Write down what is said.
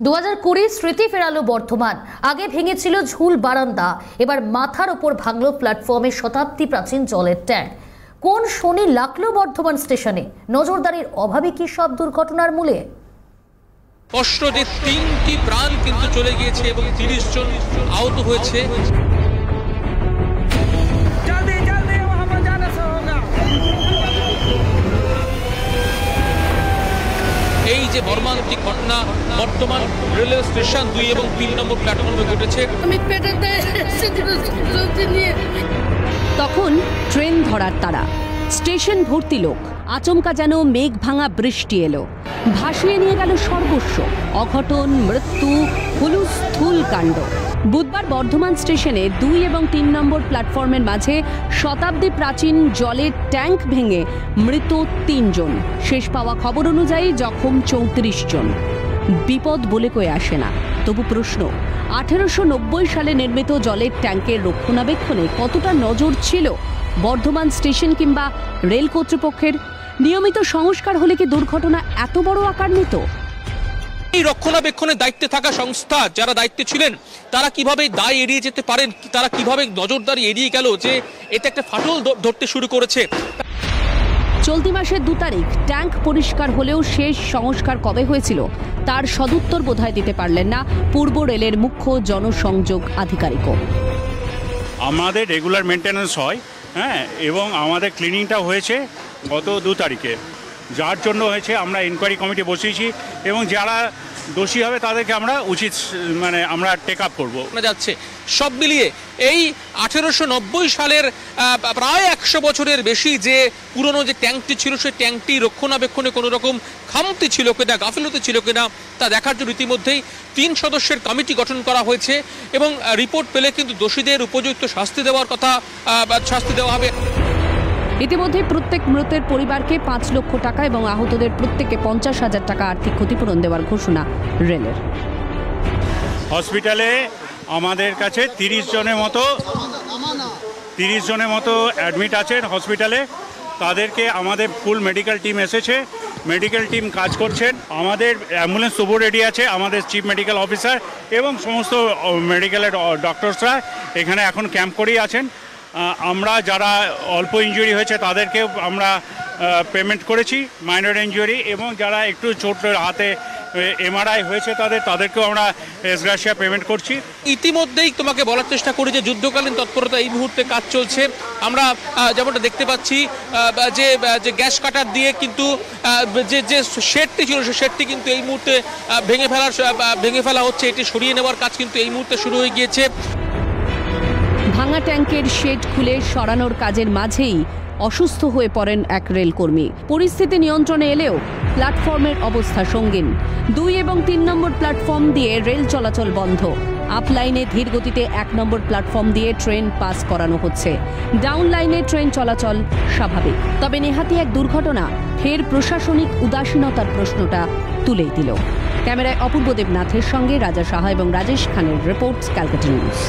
2020 স্মৃতি ফেরালো বর্ধমান। আগে ভেঙেছিল ঝুল বারান্দা, এবার মাথার ওপর ভাঙলো প্ল্যাটফর্মে শতাব্দী প্রাচীন জলের ট্যাঙ্ক। কোন শনি লাগলো বর্ধমান স্টেশনে? নজরদারির অভাবে কি সব দুর্ঘটনার মূলে? স্পষ্ট যে 3টি প্রাণ কিন্তু চলে গিয়েছে এবং 30 জন আহত হয়েছে। এই যে মর্মান্তিক ঘটনা বর্তমান রেলওয়ে স্টেশন 2 এবং 3 নম্বর প্ল্যাটফর্মে ঘটেছে। তখন ট্রেন ধরার তাড়া, স্টেশন ভর্তি লোক, আচমকা যেন মেঘ ভাঙা বৃষ্টি এলো, ভাসিয়ে নিয়ে গেল সর্বস্ব। অঘটন, মৃত্যু, হুলুস্থুল কাণ্ড। বুধবার বর্ধমান স্টেশনে 2 এবং 3 নম্বর প্ল্যাটফর্মের মাঝে শতাব্দী প্রাচীন জলের ট্যাঙ্ক ভেঙে মৃত 3 জন, শেষ পাওয়া খবর অনুযায়ী জখম 34 জন। বিপদ বলে কয়ে আসে না, তবু প্রশ্ন, 1890 সালে নির্মিত জলের ট্যাঙ্কের রক্ষণাবেক্ষণে কতটা নজর ছিল বর্ধমান স্টেশন কিংবা রেল কর্তৃপক্ষের? নিয়মিত সংস্কার হলে কি দুর্ঘটনা এত বড় আকার নিত? এই রক্ষণাবেক্ষণের দায়িত্বে থাকা সংস্থা যারা দায়িত্বে ছিলেন তারা কিভাবে দায় এড়িয়ে যেতে পারেন? তারা কিভাবে নজরদারি এড়িয়ে গেল যে এটা একটা ফাটল ধরতে শুরু করেছে? চলতি মাসের 2 তারিখ ট্যাঙ্ক পরিষ্কার হলেও শেষ সংস্কার কবে হয়েছিল তার সদুত্তর বোধহয় দিতে পারলেন না পূর্ব রেলের মুখ্য জনসংযোগ আধিকারিকও। আমাদের রেগুলার মেনটেন্যান্স হয়, হ্যাঁ, এবং আমাদের ক্লিনিংটা হয়েছে গত 2 তারিখে, যার জন্য হয়েছে আমরা ইনকোয়ারি কমিটি বসিয়েছি এবং যারা দোষী হবে তাদেরকে আমরা আমরা টেক আপ করবো। যাচ্ছে সব মিলিয়ে এই 1890 সালের প্রায় 100 বছরের বেশি যে পুরনো যে ট্যাঙ্কটি ছিল সেই ট্যাঙ্কটি রক্ষণাবেক্ষণে কোনো রকম খামতি ছিল কিনা, গাফিলতি ছিল কিনা তা দেখার জন্য ইতিমধ্যেই 3 সদস্যের কমিটি গঠন করা হয়েছে এবং রিপোর্ট পেলে কিন্তু দোষীদের উপযুক্ত শাস্তি দেওয়া হবে। ইতিমধ্যে প্রত্যেক মৃতের পরিবারকে 5 লক্ষ টাকা এবং আহতদের প্রত্যেককে 50,000 টাকা আর্থিক ক্ষতিপূরণ দেওয়ার ঘোষণা রেলের। হসপিটালে আমাদের কাছে 30 জনের মতো অ্যাডমিট আছেন হসপিটালে। তাদেরকে আমাদের ফুল মেডিকেল টিম এসেছে, মেডিকেল টিম কাজ করছেন। আমাদের অ্যাম্বুলেন্স তবু রেডি আছে, আমাদের চিফ মেডিকেল অফিসার এবং সমস্ত মেডিকেলের ডক্টরসরা এখানে এখন ক্যাম্প করেই আছেন। আমরা যারা অল্প ইনজুরি হয়েছে তাদেরকে আমরা পেমেন্ট করেছি মাইনর ইনজুরি, এবং যারা একটু চোট হাতে এমআরআই হয়েছে তাদেরকেও আমরা এসগ্রাসিয়া পেমেন্ট করছি। ইতিমধ্যেই তোমাকে বলার চেষ্টা করি যে যুদ্ধকালীন তৎপরতা এই মুহূর্তে কাজ চলছে। আমরা যেমনটা দেখতে পাচ্ছি যে গ্যাস কাটার দিয়ে কিন্তু যে শেডটি ছিল সেই শেডটি কিন্তু এই মুহূর্তে ভেঙে ফেলা হচ্ছে। এটি সরিয়ে নেওয়ার কাজ কিন্তু এই মুহূর্তে শুরু হয়ে গিয়েছে। ভাঙা ট্যাঙ্কের শেড খুলে সরানোর কাজের মাঝেই অসুস্থ হয়ে পড়েন এক রেলকর্মী। পরিস্থিতি নিয়ন্ত্রণে এলেও প্ল্যাটফর্মের অবস্থা সঙ্গীন। 2 এবং 3 নম্বর প্ল্যাটফর্ম দিয়ে রেল চলাচল বন্ধ। আপ লাইনে ধীর গতিতে 1 নম্বর প্ল্যাটফর্ম দিয়ে ট্রেন পাস করানো হচ্ছে। ডাউন লাইনে ট্রেন চলাচল স্বাভাবিক। তবে নেহাতি এক দুর্ঘটনা ফের প্রশাসনিক উদাসীনতার প্রশ্নটা তুলেই দিল। ক্যামেরায় অপূর্ব দেবনাথের সঙ্গে রাজা সাহা এবং রাজেশ খানের রিপোর্ট, ক্যালকাটা নিউজ।